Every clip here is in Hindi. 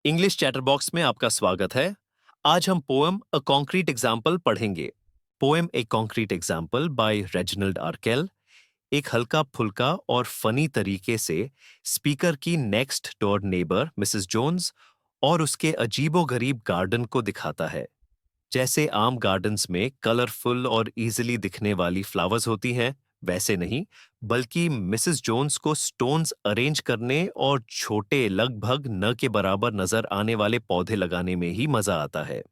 इंग्लिश चैटर बॉक्स में आपका स्वागत है। आज हम पोएम अ कॉन्क्रीट एग्जाम्पल पढ़ेंगे। Poem a concrete example by Reginald Arkell एक हल्का फुल्का और फनी तरीके से स्पीकर की next door neighbour Mrs Jones और उसके अजीबोगरीब गार्डन को दिखाता है। जैसे आम गार्डन्स में कलरफुल और इजीली दिखने वाली फ्लावर्स होती हैं, वैसे नहीं, बल्कि मिसेस जोन्स को स्टोन्स अरेंज करने और छोटे लगभग न के बराबर नजर आने वाले पौधे लगाने में ही मजा आता है।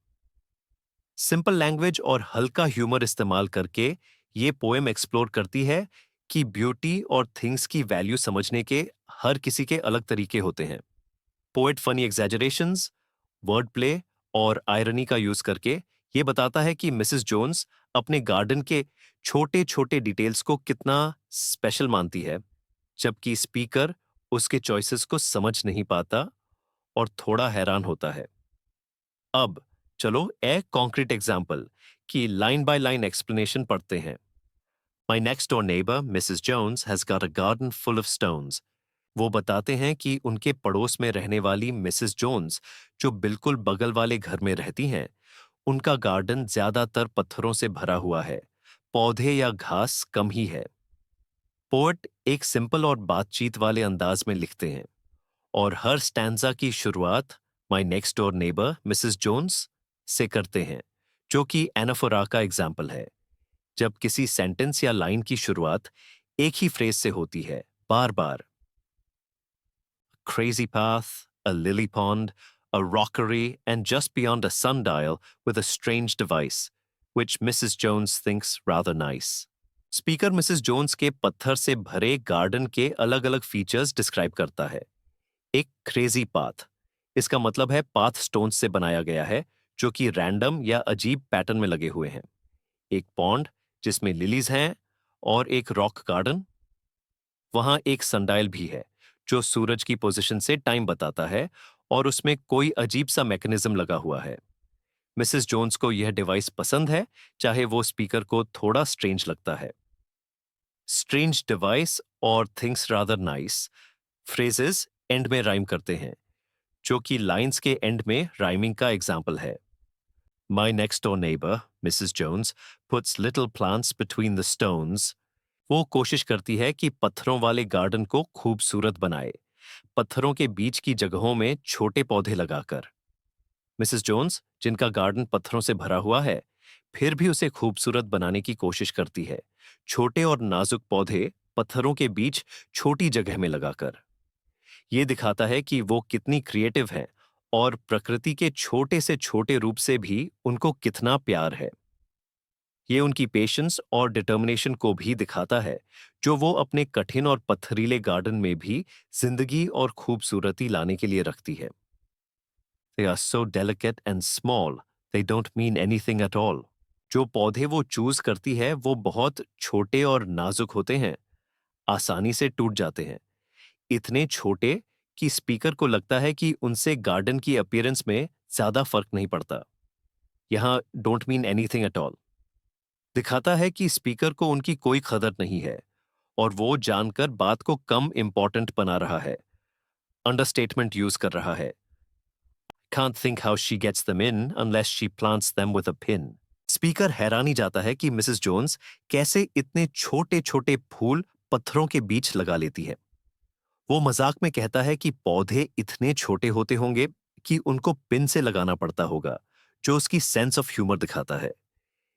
सिंपल लैंग्वेज और हल्का ह्यूमर इस्तेमाल करके ये पोएम एक्सप्लोर करती है कि ब्यूटी और थिंग्स की वैल्यू समझने के हर किसी के अलग तरीके होते हैं। पोएट फनी एग्जैजरेशंस, वर्ड प्ले और आयरनी का यूज करके ये बताता है कि मिसेस जोन्स अपने गार्डन के छोटे छोटे डिटेल्स को कितना स्पेशल मानती है, जबकि स्पीकर उसके चॉइसेस को समझ नहीं पाता और थोड़ा हैरान होता है। अब चलो ए कॉन्क्रीट एग्जाम्पल की लाइन बाय लाइन एक्सप्लेनेशन पढ़ते हैं। My next door neighbour Mrs Jones has got a garden full of stones. वो बताते हैं कि उनके पड़ोस में रहने वाली मिसेस जोन्स, जो बिल्कुल बगल वाले घर में रहती हैं, उनका गार्डन ज्यादातर पत्थरों से भरा हुआ है, पौधे या घास कम ही है। पोएट एक सिंपल और बातचीत वाले अंदाज में लिखते हैं और हर स्टैंजा की शुरुआत my next door neighbour Mrs Jones से करते हैं, जो कि एनाफोरा का एग्जाम्पल है। जब किसी सेंटेंस या लाइन की शुरुआत एक ही फ्रेज से होती है, बार बार, crazy path, a lily pond, a rockery, and just beyond a sundial with a strange device, which Mrs. Jones thinks rather nice. Speaker Mrs Jones के पत्थर से भरे गार्डन के अलग अलग फीचर्स डिस्क्राइब करता है। एक क्रेजी पाथ, इसका मतलब है पाथ स्टोन से बनाया गया है, जो कि रैंडम या अजीब पैटर्न में लगे हुए हैं। एक पॉन्ड जिसमें लिलीज हैं और एक रॉक गार्डन। वहां एक सनडायल भी है, जो सूरज की पोजीशन से टाइम बताता है और उसमें कोई अजीब सा मैकेनिज्म लगा हुआ है। मिसेस जोन्स को यह डिवाइस पसंद है, चाहे वो स्पीकर को थोड़ा स्ट्रेंज लगता है। स्ट्रेंज डिवाइस और things rather nice phrases and में राइम करते हैं, जो कि लाइंस के एंड में राइमिंग का एग्जाम्पल है। My next door neighbour Mrs Jones puts little plants between the stones. वो कोशिश करती है कि पत्थरों वाले गार्डन को खूबसूरत बनाए, पत्थरों के बीच की जगहों में छोटे पौधे लगाकर। मिसेस जोन्स, जिनका गार्डन पत्थरों से भरा हुआ है, फिर भी उसे खूबसूरत बनाने की कोशिश करती है, छोटे और नाजुक पौधे पत्थरों के बीच छोटी जगह में लगाकर। ये दिखाता है कि वो कितनी क्रिएटिव है और प्रकृति के छोटे से छोटे रूप से भी उनको कितना प्यार है। ये उनकी पेशेंस और डिटर्मिनेशन को भी दिखाता है, जो वो अपने कठिन और पत्थरीले गार्डन में भी जिंदगी और खूबसूरती लाने के लिए रखती है। They are so delicate and small, they don't mean anything at all. जो पौधे वो चूज करती है वो बहुत छोटे और नाजुक होते हैं, आसानी से टूट जाते हैं, इतने छोटे कि स्पीकर को लगता है कि उनसे गार्डन की अपीयरेंस में ज्यादा फर्क नहीं पड़ता। यहाँ don't mean anything at all दिखाता है कि स्पीकर को उनकी कोई कदर नहीं है और वो जानकर बात को कम इंपॉर्टेंट बना रहा है, अंडरस्टेटमेंट यूज कर रहा है। Can't think how she gets them in unless she plants them with a pin. Speaker हैरानी जाता है कि मिसेस जोन्स कैसे इतने छोटे छोटे फूल पत्थरों के बीच लगा लेती है। वो मजाक में कहता है कि पौधे इतने छोटे होते होंगे कि उनको पिन से लगाना पड़ता होगा, जो उसकी सेंस ऑफ ह्यूमर दिखाता है।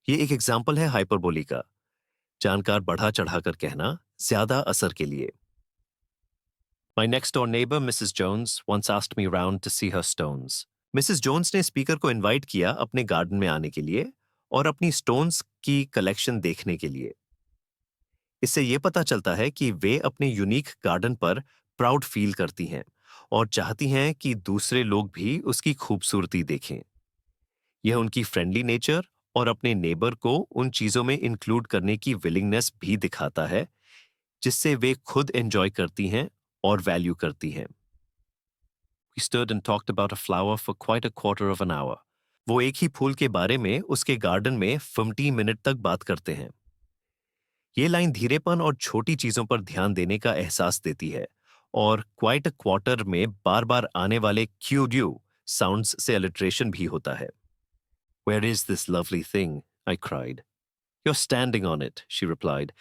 ये एक एग्जाम्पल है हाइपरबोली का, जानकार बढ़ा चढ़ाकर कहना ज्यादा असर के लिए। My next door neighbor, Mrs. Jones, once asked me round to see her stones. Mrs Jones ने स्पीकर को इनवाइट किया अपने गार्डन में आने के लिए और अपनी स्टोन्स की कलेक्शन देखने के लिए। इससे ये पता चलता है कि वे अपने यूनिक गार्डन पर प्राउड फील करती हैं और चाहती हैं कि दूसरे लोग भी उसकी खूबसूरती देखें। यह उनकी फ्रेंडली नेचर और अपने नेबर को उन चीजों में इंक्लूड करने की विलिंगनेस भी दिखाता है, जिससे वे खुद एंजॉय करती हैं और वैल्यू करती हैं। We stood and talked about a flower for quite a quarter of an hour. वो एक ही फूल के बारे में उसके गार्डन में 50 मिनट तक बात करते हैं। ये लाइन धीरेपन और छोटी चीजों पर ध्यान देने का एहसास देती है और क्वाइट अ क्वार्टर में बार बार आने वाले क्यू ड्यू साउंड्स से अलिट्रेशन भी होता है। Where is this lovely thing? I cried. You're standing on it, she replied.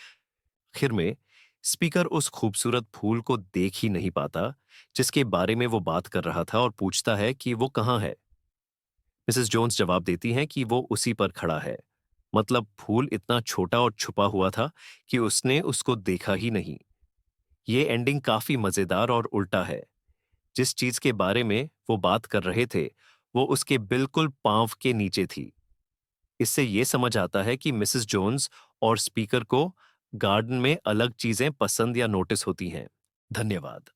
आखिर में स्पीकर उस खूबसूरत फूल को देख ही नहीं पाता जिसके बारे में वो बात कर रहा था और पूछता है कि वो कहाँ है। मिसेस जोन्स जवाब देती हैं कि वो उसी पर खड़ा है। मतलब फूल इतना छोटा और छुपा हुआ था कि उसने उसको देखा ही नहीं। ये एंडिंग काफी मजेदार और उल्टा है। जिस चीज के बारे में वो बात कर रहे थे वो उसके बिल्कुल पांव के नीचे थी। इससे ये समझ आता है कि मिसेस जोन्स और स्पीकर को गार्डन में अलग चीजें पसंद या नोटिस होती हैं। धन्यवाद।